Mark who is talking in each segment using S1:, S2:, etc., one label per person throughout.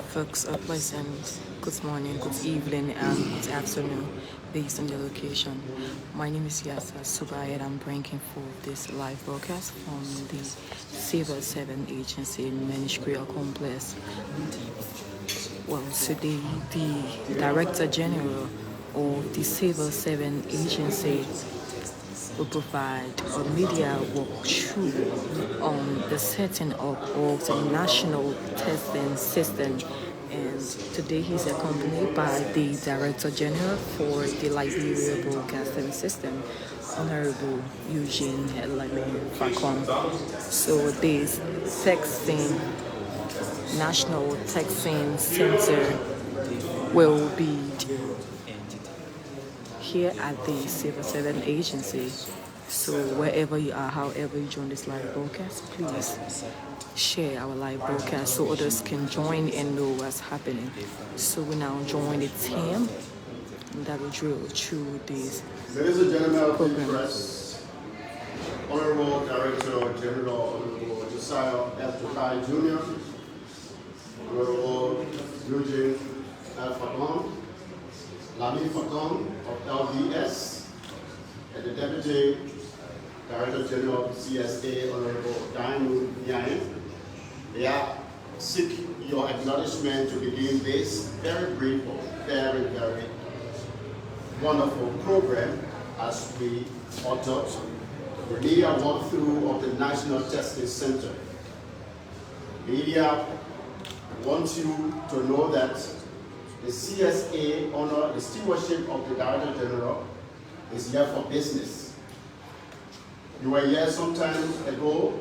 S1: Folks, a pleasant good morning, good evening, and good afternoon based on your location. My name is Yasa Subai, and I'm bringing forth this live broadcast from the Civil 7 Agency Ministerial Complex. Well, today, the Director General of the Civil 7 Agency will provide a media walkthrough on the setting up of the national testing system. And today he's accompanied by the Director General for the Liberia Broadcasting System, Honorable Eugene Elamin Facon. So this texting, National Texting Center will be here at the Civil 7 Agency. So wherever you are, however you join this live broadcast, please share our live broadcast so others can join and know what's happening. So we now join the team that will drill through this
S2: Ladies and gentlemen of the
S1: program.
S2: press, Honorable Director General, Honorable Josiah F. Jokai Jr., Honorable Eugene L. Facon, Lami Facon of LDS, and the Deputy Director General of CSA, Honorable Diane Nyain. They are seek your acknowledgement to begin this very brief, very wonderful program as we adopt the media walkthrough of the National Testing Center. Media wants you to know that the CSA honor the stewardship of the Director General is here for business. You were here some time ago.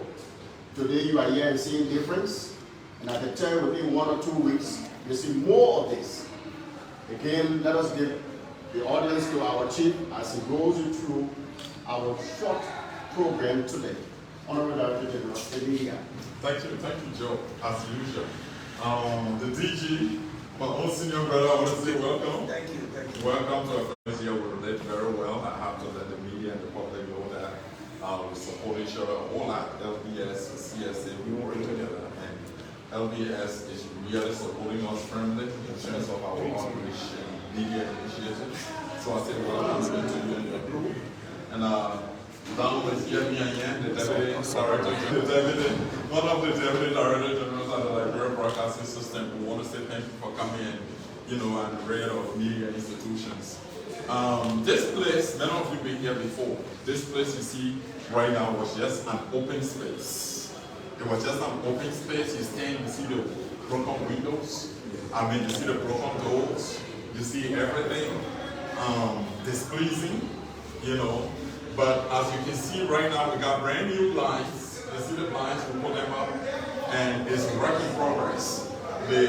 S2: Today you are here and seeing difference. And at the time, within 1 or 2 weeks, you see more of this. Again, let us give the audience to our chief as he goes you through our short program today. Honorable Director General, the media.
S3: Thank you, Joe, as usual. The DG, my own senior brother, I want to say welcome.
S4: Thank you.
S3: Welcome to our first year. We relate very well. I have to let the media and the public know that we support each other a whole lot. LBS, CSA, we work together, and LBS is really supporting us firmly in terms of our outreach and media initiatives. So I say welcome to you and your group. And down with Yemi Anyan, the Deputy Director, one of the Deputy Director Generals of the Liberia Broadcasting System. We want to say thank you for coming in, and read of media institutions. This place, many of you been here before. This place you see right now was just an open space. It was just an open space. You stand, you see the broken windows. You see the broken doors. You see everything displeasing, But as you can see right now, we got brand new blinds. You see the blinds, we put them up, and it's work in progress. The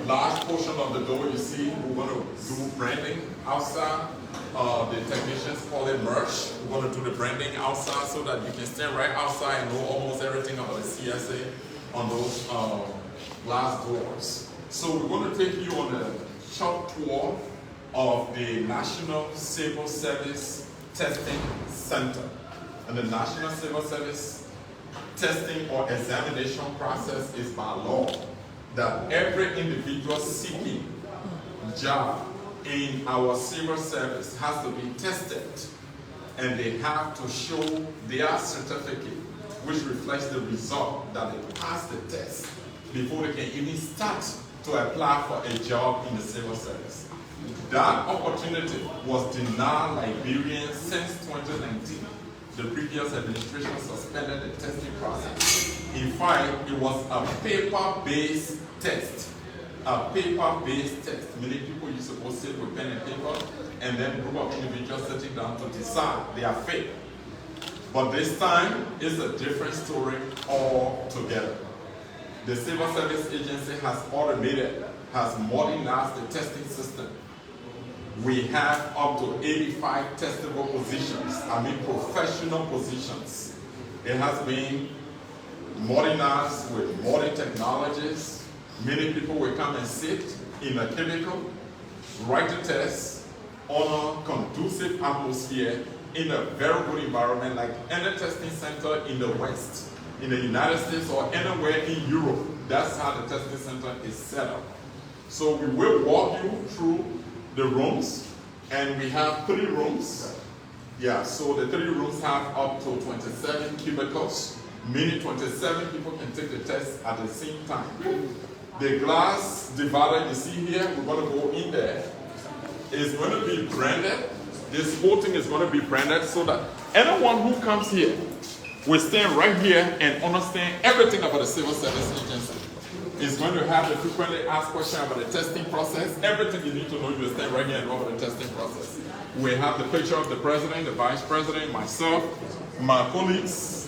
S3: large portion of the door you see, we're going to do branding outside. The technicians call it merch. We're going to do the branding outside so that you can stand right outside and know almost everything about the CSA on those glass doors. So we're going to take you on a short tour of the National Civil Service Testing Center. And the National Civil Service testing or examination process is by law that every individual seeking job in our civil service has to be tested, and they have to show their certificate which reflects the result that they passed the test before they can even start to apply for a job in the civil service. That opportunity was denied Liberians since 2019. The previous administration suspended the testing process. In fact, it was a paper-based test. A paper-based test. Many people used to go sit with pen and paper, and then a group of individuals sitting down to decide their fate. But this time, it's a different story altogether. The Civil Service Agency has automated, has modernized the testing system. We have up to 85 testable positions, professional positions. It has been modernized with modern technologies. Many people will come and sit in a cubicle, write the test on a conducive atmosphere in a very good environment like any testing center in the West. in the United States or anywhere in Europe. That's how the testing center is set up. So we will walk you through the rooms, and we have 3 rooms. Yeah, so the 3 rooms have up to 27 cubicles, meaning 27 people can take the test at the same time. The glass divider you see here, we're going to go in there. It's going to be branded. This whole thing is going to be branded so that anyone who comes here will stand right here and understand everything about the civil service agency. It's going to have the frequently asked questions about the testing process. Everything you need to know, you will stand right here and know about the testing process. We have the picture of the president, the vice president, myself, my colleagues.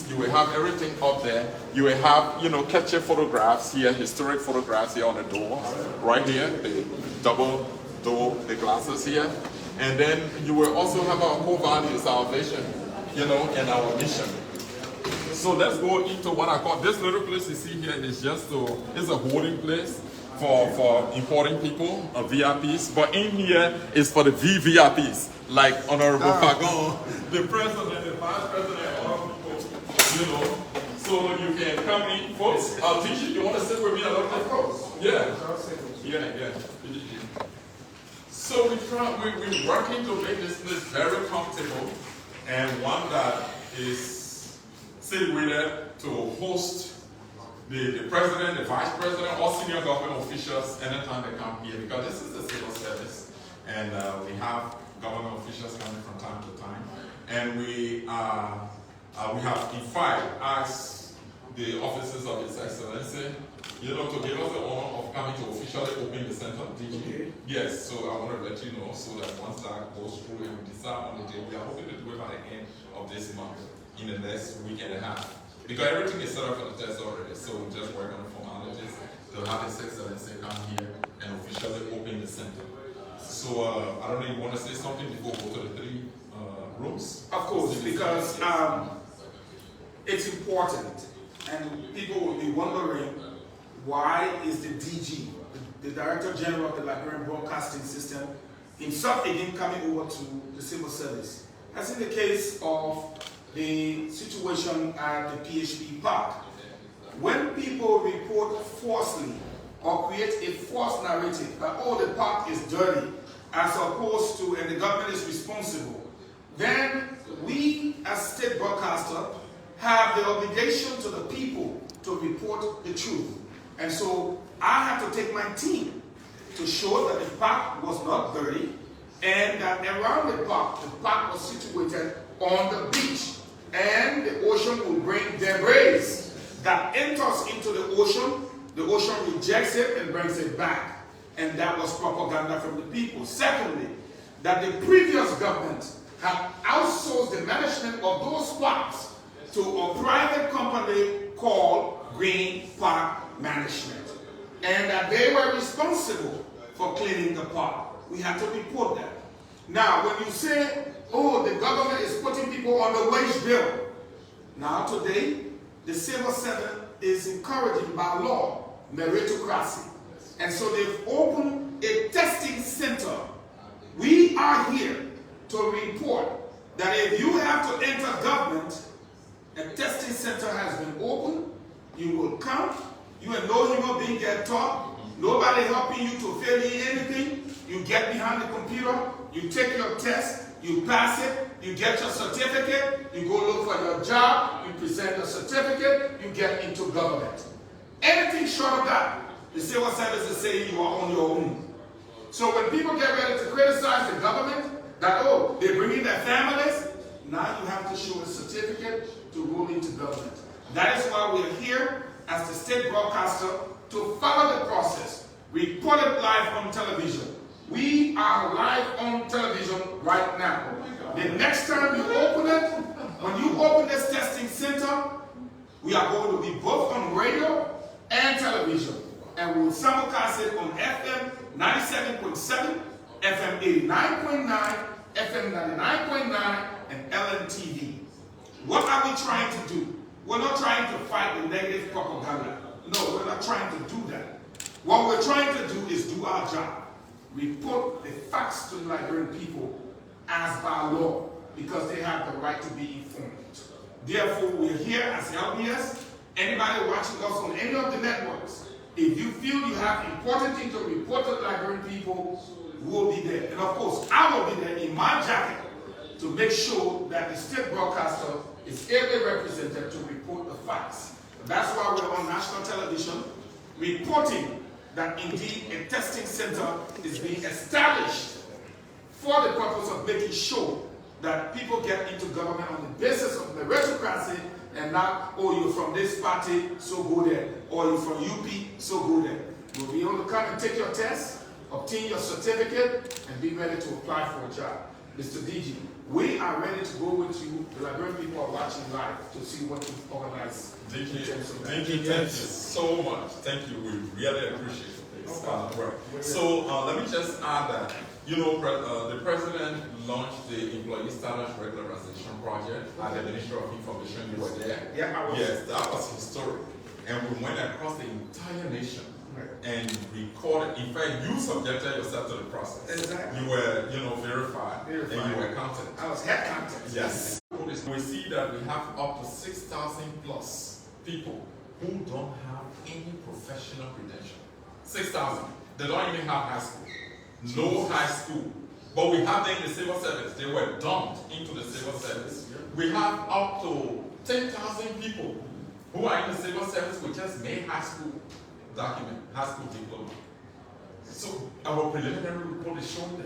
S3: You will have everything up there. You will have, capture photographs here, historic photographs here on the door, right here, the double door, the glasses here. And then you will also have our core values, our vision, and our mission. So let's go into what I call this little place you see here is it's a holding place for important people, VIPs. But in here is for the VVIPs, like Honorable Fagon, the president, the vice president, all people, So you can come in, folks. I'll teach you. You want to sit with me a little bit? Of course. Yeah. Yeah. So we're working to make this place very comfortable and one that is situated to host the president, the vice president, or senior government officials anytime they come here, because this is the civil service, and we have government officials coming from time to time, and we have in fact asked the officers of His Excellency, to give us the honor of coming to officially open the center.
S4: Okay.
S3: Yes, so I want to let you know so that once that goes through and we decide on the day, we are hoping to do it by the end of this month, in the next week and a half. Because everything is set up for the test already, so we just work on the formalities to have His Excellency come here and officially open the center. So I don't know if you want to say something before we go to the 3 rooms?
S4: Of course, because it's important, and people will be wondering why is the DG, the Director General of the Liberian Broadcasting System, himself again coming over to the civil service. As in the case of the situation at the PHP Park. When people report falsely or create a false narrative that, the park is dirty, as opposed to, and the government is responsible, then we as state broadcaster have the obligation to the people to report the truth. And so I have to take my team to show that the park was not dirty, and that around the park was situated on the beach, and the ocean will bring debris that enters into the ocean rejects it and brings it back, and that was propaganda from the people. Secondly, that the previous government had outsourced the management of those parks to a private company called Green Park Management, and that they were responsible for cleaning the park. We have to report that. Now, when you say, the government is putting people on the wage bill, now today, the civil servant is encouraging by law meritocracy. And so they've opened a testing center. We are here to report that if you have to enter government, a testing center has been opened. You will come. You and no human being get taught. Nobody helping you to fill in anything. You get behind the computer. You take your test. You pass it. You get your certificate. You go look for your job. You present your certificate. You get into government. Anything short of that, the civil service is saying you are on your own. So when people get ready to criticize the government, that, they bring in their families, now you have to show a certificate to go into government. That is why we are here as the state broadcaster to follow the process. We put it live on television. We are live on television right now. The next time you open it, when you open this testing center, we are going to be both on radio and television. And we will simulcast it on FM 97.7, FM 89.9, FM 99.9, and LNTV. What are we trying to do? We're not trying to fight the negative propaganda. No, we're not trying to do that. What we're trying to do is do our job. Report the facts to the Liberian people as by law, because they have the right to be informed. Therefore, we're here as LBS. Anybody watching us on any of the networks, if you feel you have important things to report to the Liberian people, we'll be there. And of course, I will be there in my jacket to make sure that the state broadcaster is ably represented to report the facts. That's why we're on national television, reporting that indeed a testing center is being established for the purpose of making sure that people get into government on the basis of meritocracy and not, oh, you're from this party, so go there. Or you're from UP, so go there. You'll be able to come and take your test, obtain your certificate, and be ready to apply for a job. Mr. DG, we are ready to go with you. The Liberian people are watching live to see what you've organized.
S3: DG, thank you so much. Thank you. We really appreciate this. Right. So let me just add that, you know, the president launched the Employee Status Regularization Project at the Ministry of Information. You were there?
S4: Yeah, I was.
S3: Yes, that was historic. And we went across the entire nation and recorded. In fact, you subjected yourself to the process.
S4: Exactly.
S3: You were, you know, verified. And you were counted.
S4: I was head counted.
S3: Yes. We see that we have up to 6,000 plus people who don't have any professional credential. 6,000. They don't even have high school. No high school. But we have them in the civil service. They were dumped into the civil service. We have up to 10,000 people who are in the civil service with just made high school document, high school diploma. So our preliminary report is showing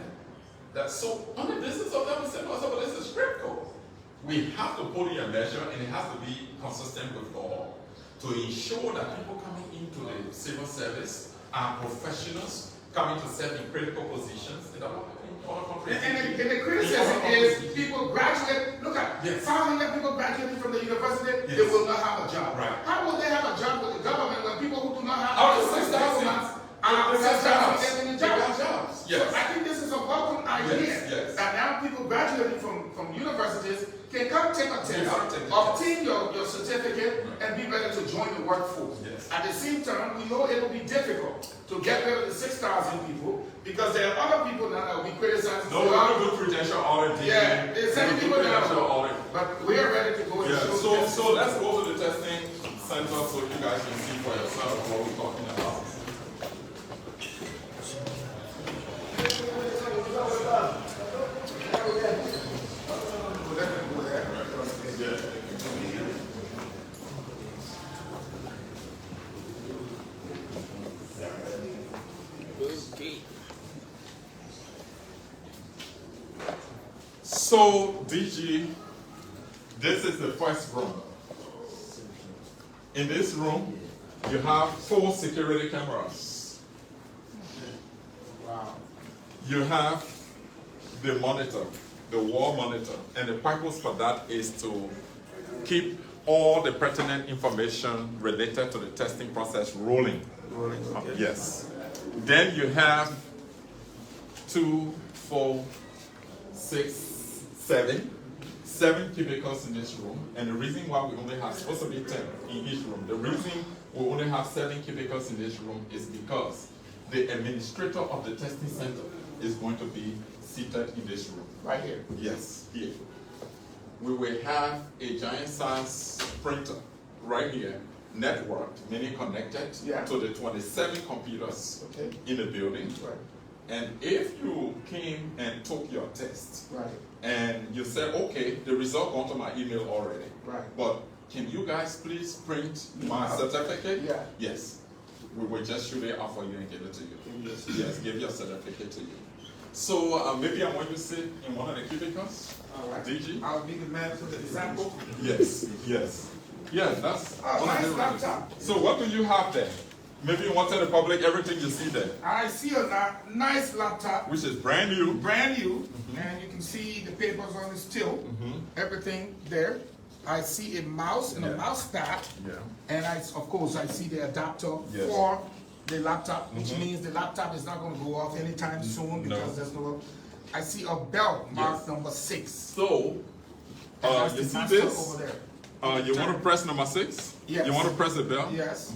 S3: that so on the basis of that, we said, no, so this is critical. We have to put in a measure, and it has to be consistent with law to ensure that people coming into the civil service are professionals coming to serve in critical positions in other countries.
S4: And the criticism is people graduate, look at 500 people graduating from the university, they will not have a job.
S3: Right.
S4: How will they have a job with the government when people who do not have
S3: Out of 6,000
S4: jobs?
S3: Yes.
S4: So I think this is a welcome idea that now people graduating from universities can come take a test, obtain your certificate, and be ready to join the workforce.
S3: Yes.
S4: At the same time, we know it will be difficult to get rid of the 6,000 people because there are other people that will be criticized.
S3: No, we have a good credential audit.
S4: Yeah, there's 7 people that are but we are ready to go and show.
S3: So let's go to the testing center so you guys can see for yourself what we're talking about. So, DG, this is the first room. In this room, you have 4 security cameras.
S4: Wow.
S3: You have the monitor, the wall monitor, and the purpose for that is to keep all the pertinent information related to the testing process rolling.
S4: Okay.
S3: Yes. Then you have 2, 4, 6, 7 cubicles in this room, and the reason why we only have supposed to be 10 in each room, the reason we only have 7 cubicles in this room is because the administrator of the testing center is going to be seated in this room.
S4: Right here.
S3: Yes, here. We will have a giant size printer right here, networked, meaning connected to the 27 computers in the building.
S4: Right.
S3: And if you came and took your test,
S4: Right.
S3: and you said, okay, the result gone to my email already,
S4: Right.
S3: but can you guys please print my certificate?
S4: Yeah.
S3: Yes. We will just shoot it out for you and give it to you. Yes, give your certificate to you. So maybe I want you to sit in one of the cubicles.
S4: All right.
S3: DG?
S4: I'll be the man for the example.
S3: Yes, yes. Yeah, that's
S4: nice laptop.
S3: So what do you have there? Maybe you want to tell the public everything you see there.
S4: I see a nice laptop.
S3: Which is brand new.
S4: Brand new. And you can see the papers on the still. Everything there. I see a mouse and a mouse pad.
S3: Yeah.
S4: And of course, I see the adapter for the laptop, which means the laptop is not going to go off anytime soon because there's no. I see a belt marked number 6.
S3: So, you see this?
S4: Over there.
S3: You want to press number 6?
S4: Yes.
S3: You want to press the bell?
S4: Yes.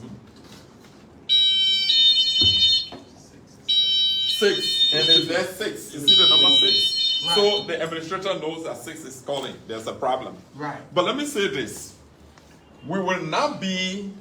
S3: 6. And then there's 6. You see the number 6? So the administrator knows that 6 is calling. There's a problem.
S4: Right.
S3: But let me say this. We will not be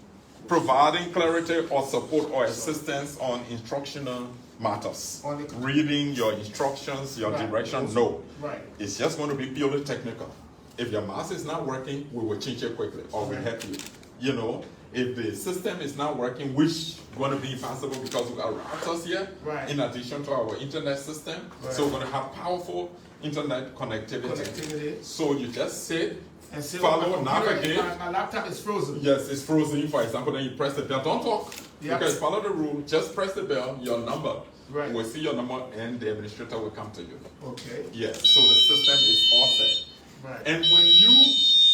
S3: providing clarity or support or assistance on instructional matters. Reading your instructions, your direction, no.
S4: Right.
S3: It's just going to be purely technical. If your mouse is not working, we will change it quickly or we'll help you. You know, if the system is not working, which is going to be impossible because we got routers here, in addition to our internet system. So we're going to have powerful internet connectivity. So you just sit,
S4: and
S3: follow, navigate.
S4: My laptop is frozen.
S3: Yes, it's frozen, for example, then you press the bell. Don't talk. Because follow the rule, just press the bell, your number.
S4: Right.
S3: We'll see your number and the administrator will come to you.
S4: Okay.
S3: Yes, so the system is all set.
S4: Right.
S3: And when you,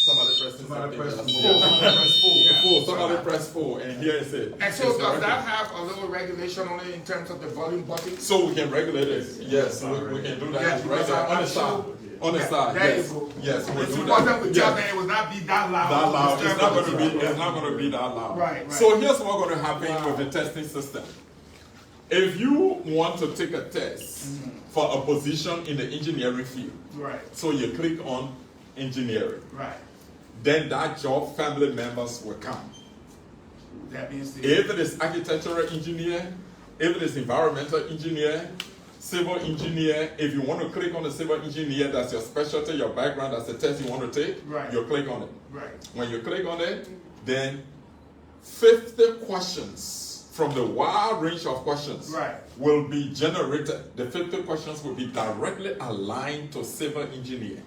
S3: somebody press 4, and here is it.
S4: And so does that have a little regulation on it in terms of the volume button?
S3: So we can regulate it. Yes, we can do that.
S4: Yes,
S3: Right there, on the side. On the side,
S4: there
S3: yes.
S4: you go.
S3: Yes, we'll
S4: It's
S3: do
S4: important
S3: that.
S4: we tell them it will not be that loud.
S3: That loud. It's not going to be that loud.
S4: Right.
S3: So here's what's going to happen with the testing system. If you want to take a test for a position in the engineering field, so you click on engineering, then that job family members will come.
S4: That means
S3: if it is architectural engineer, if it is environmental engineer, civil engineer, if you want to click on the civil engineer, that's your specialty, your background, that's the test you want to take, you click on it. When you click on it, then 50 questions from the wide range of questions will be generated. The 50 questions will be directly aligned to civil engineer.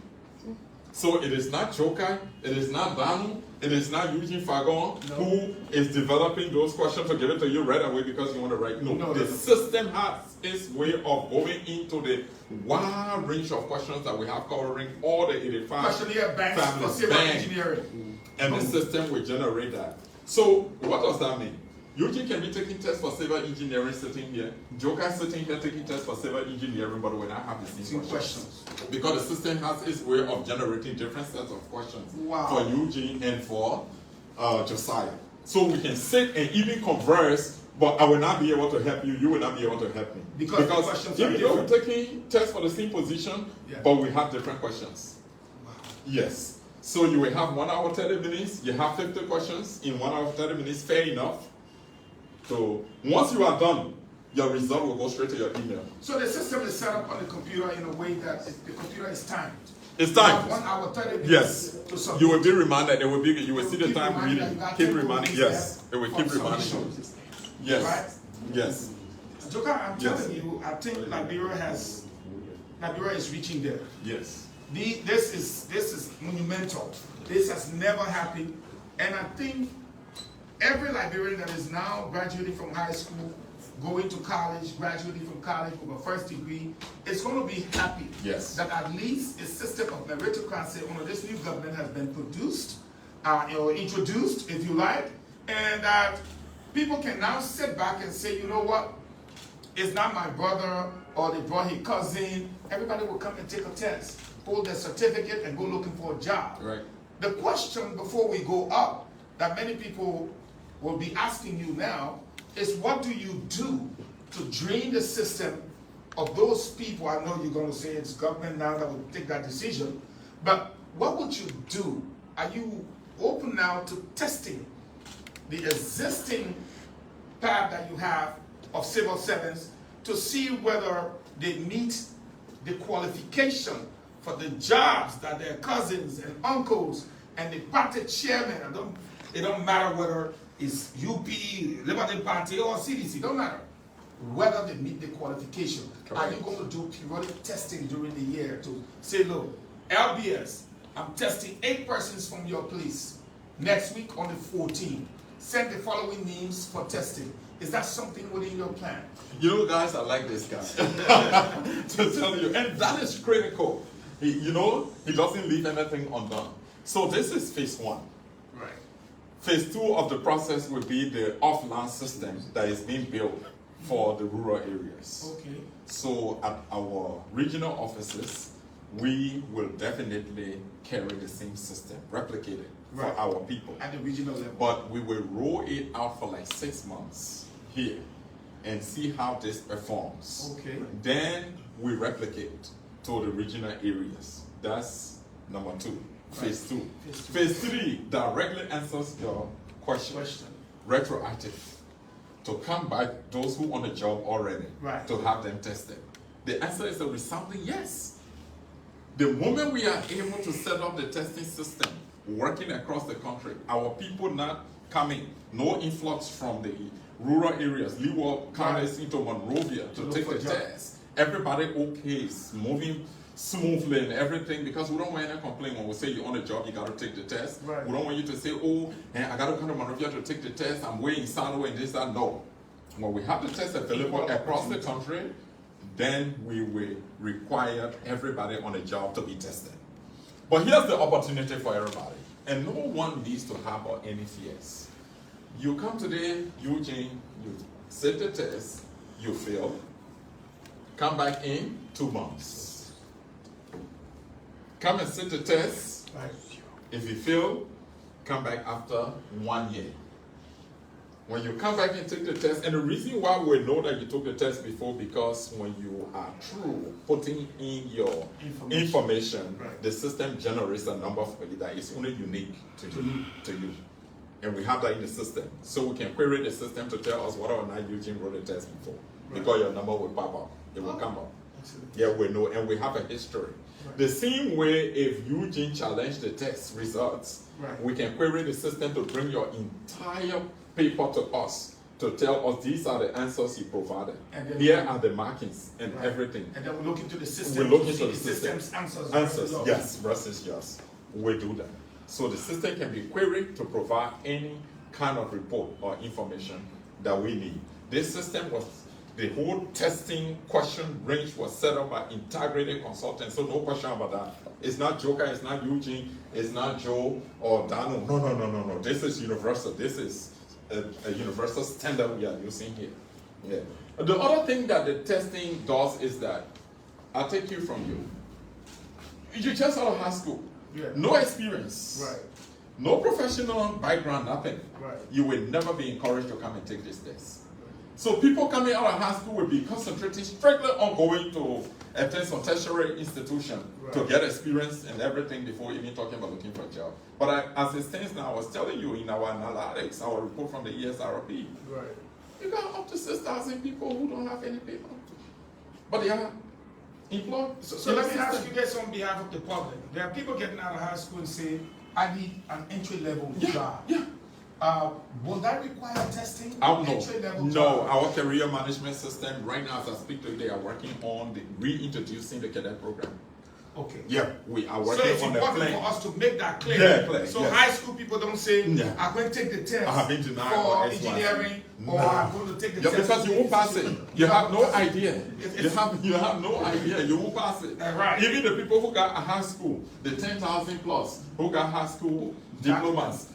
S3: So it is not Jokai, it is not Banu, it is not Eugene Fagon who is developing those questions to give it to you right away because you want to write. No, the system has its way of going into the wide range of questions that we have covering all the 85
S4: for civil engineering.
S3: And the system will generate that. So what does that mean? Eugene can be taking tests for civil engineering sitting here. Jokai sitting here taking tests for civil engineering, but we not have the same questions. Because the system has its way of generating different sets of questions for Eugene and for Josiah. So we can sit and even converse, but I will not be able to help you, you will not be able to help me. Because
S4: the questions are
S3: even though we're taking tests for the same position, but we have different questions. Yes. So you will have 1 hour 30 minutes, you have 50 questions in 1 hour 30 minutes, fair enough. So once you are done, your result will go straight to your email.
S4: So the system is set up on the computer in a way that the computer is timed.
S3: It's timed.
S4: 1 hour 30 minutes.
S3: Yes.
S4: To
S3: you will be reminded. You will see the time reading. Keep reminding.
S4: Yes.
S3: It will keep reminding you. Yes.
S4: Right?
S3: Yes.
S4: Joker, I'm telling you, I think Liberia is reaching there.
S3: Yes.
S4: This is monumental. This has never happened, and I think every Liberian that is now graduating from high school, going to college, graduating from college with a first degree, is going to be happy that at least a system of meritocracy under this new government has been produced, or introduced, if you like, and that people can now sit back and say, you know what, it's not my brother or they brought his cousin. Everybody will come and take a test, hold their certificate, and go looking for a job.
S3: Right.
S4: The question before we go up that many people will be asking you now is, what do you do to drain the system of those people? I know you're going to say it's government now that will take that decision, but what would you do? Are you open now to testing the existing path that you have of civil servants to see whether they meet the qualification for the jobs that their cousins and uncles and the party chairman, it don't matter whether it's UP, Liberty Party, or CDC, don't matter whether they meet the qualification. Are you going to do periodic testing during the year to say, look, LBS, I'm testing 8 persons from your place next week on the 14th. Send the following names for testing. Is that something within your plan?
S3: You know, guys, I like this guy. To tell you, and that is critical. He doesn't leave anything undone. So this is phase 1.
S4: Right.
S3: Phase 2 of the process will be the offline system that is being built for the rural areas.
S4: Okay.
S3: So at our regional offices, we will definitely carry the same system, replicate it for our people.
S4: At the regional level.
S3: But we will roll it out for like 6 months here and see how this performs.
S4: Okay.
S3: Then we replicate to the regional areas. That's number 2, phase 2. Phase 3 directly answers your question. Retroactive. To come back, those who on the job already, to have them tested. The answer is a resounding yes. The moment we are able to set up the testing system working across the country, our people not coming, no influx from the rural areas, Leeward counties into Monrovia to take the test. Everybody okay, is moving smoothly and everything, because we don't want any complaint when we say you're on the job, you got to take the test. We don't want you to say, oh, I got to come to Monrovia to take the test, I'm way in Sano and this, that. No. When we have the test available across the country, then we will require everybody on the job to be tested. But here's the opportunity for everybody, and no one needs to harbor any fears. You come today, Eugene, you sit the test, you fail, come back in 2 months. Come and sit the test. If you fail, come back after 1 year. When you come back and take the test, and the reason why we know that you took the test before, because when you are through putting in your information, the system generates a number for you that is only unique to you. And we have that in the system. So we can query the system to tell us whether or not Eugene wrote the test before. Because your number will pop up. It will come up. Yeah, we know, and we have a history. The same way, if Eugene challenged the test results, we can query the system to bring your entire paper to us to tell us these are the answers you provided. Here are the markings and everything. And then we look into the system. We look into the system's answers. Yes, versus yes. We do that. So the system can be queried to provide any kind of report or information that we need. This system was, the whole testing question range was set up by integrated consultants, so no question about that. It's not Joker, it's not Eugene, it's not Joe or Dano. No. This is universal. This is a universal standard we are using here. Yeah. The other thing that the testing does is that, I'll take you from you. You just out of high school. No experience. No professional background, nothing. You will never be encouraged to come and take this test. So people coming out of high school will be concentrating strictly on going to attend some tertiary institution to get experience and everything before even talking about looking for a job. But as it stands now, I was telling you in our analytics, our report from the ESRP, you got up to 6,000 people who don't have any paper, but they are employed.
S4: So let me ask you this on behalf of the public. There are people getting out of high school and say, I need an entry-level job. Will that require testing?
S3: No, our career management system, right now as I speak to you, they are working on reintroducing the cadet program.
S4: Okay.
S3: Yeah, we are working on the plan.
S4: So it's important for us to make that clear. So high school people don't say, I'm going to take the test for engineering, or I'm going to take the test.
S3: Because you won't pass it. You have no idea. You have no idea. You won't pass it. Even the people who got a high school, the 10,000 plus, who got high school diplomas,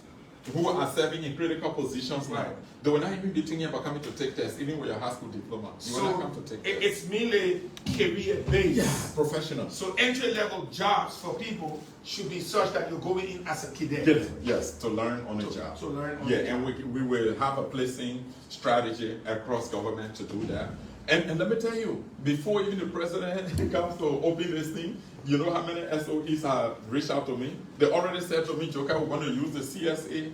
S3: who are serving in critical positions now, they will not even be thinking about coming to take tests, even with your high school diploma. You will not come to take tests.
S4: It's mainly career-based.
S3: Professional.
S4: So entry-level jobs for people should be such that you're going in as a cadet.
S3: Yes, to learn on the job. And we will have a placing strategy across government to do that. And let me tell you, before even the president comes to open this thing, you know how many SOEs have reached out to me? They already said to me, Joker, we're going to use the CSA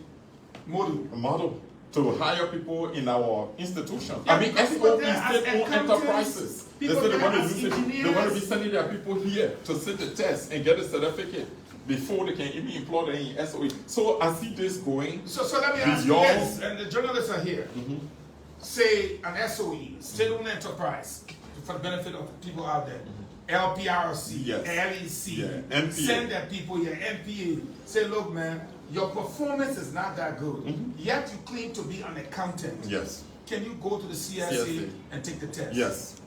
S3: model to hire people in our institution. SOEs, state-owned enterprises. They said they want to use it. They want to be sending their people here to sit the test and get a certificate before they can even employ them in SOE. So I see this going.
S4: So let me ask you this, and the journalists are here. Say an SOE, state-owned enterprise, for the benefit of the people out there. LPRC, LEC,
S3: NPA.
S4: Send their people here, NPA. Say, look, man, your performance is not that good. Yet you claim to be an accountant. Can you go to the CSA and take the test?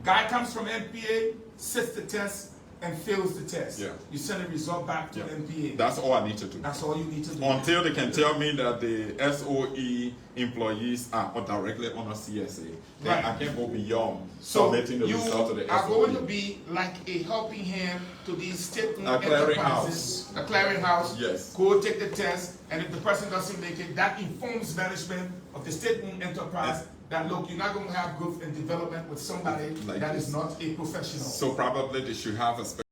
S4: Guy comes from NPA, sits the test, and fails the test. You send a result back to NPA.
S3: That's all I need to do.
S4: That's all you need to do.
S3: Until they can tell me that the SOE employees are directly on a CSA. Then I can't go beyond submitting the result to the SOE.
S4: You are going to be like a helping hand to these state-owned enterprises. A clearinghouse. Go take the test, and if the person doesn't make it, that informs management of the state-owned enterprise that look, you're not going to have growth and development with somebody
S3: Like
S4: that
S3: this.
S4: is not a professional.
S3: So probably they should have a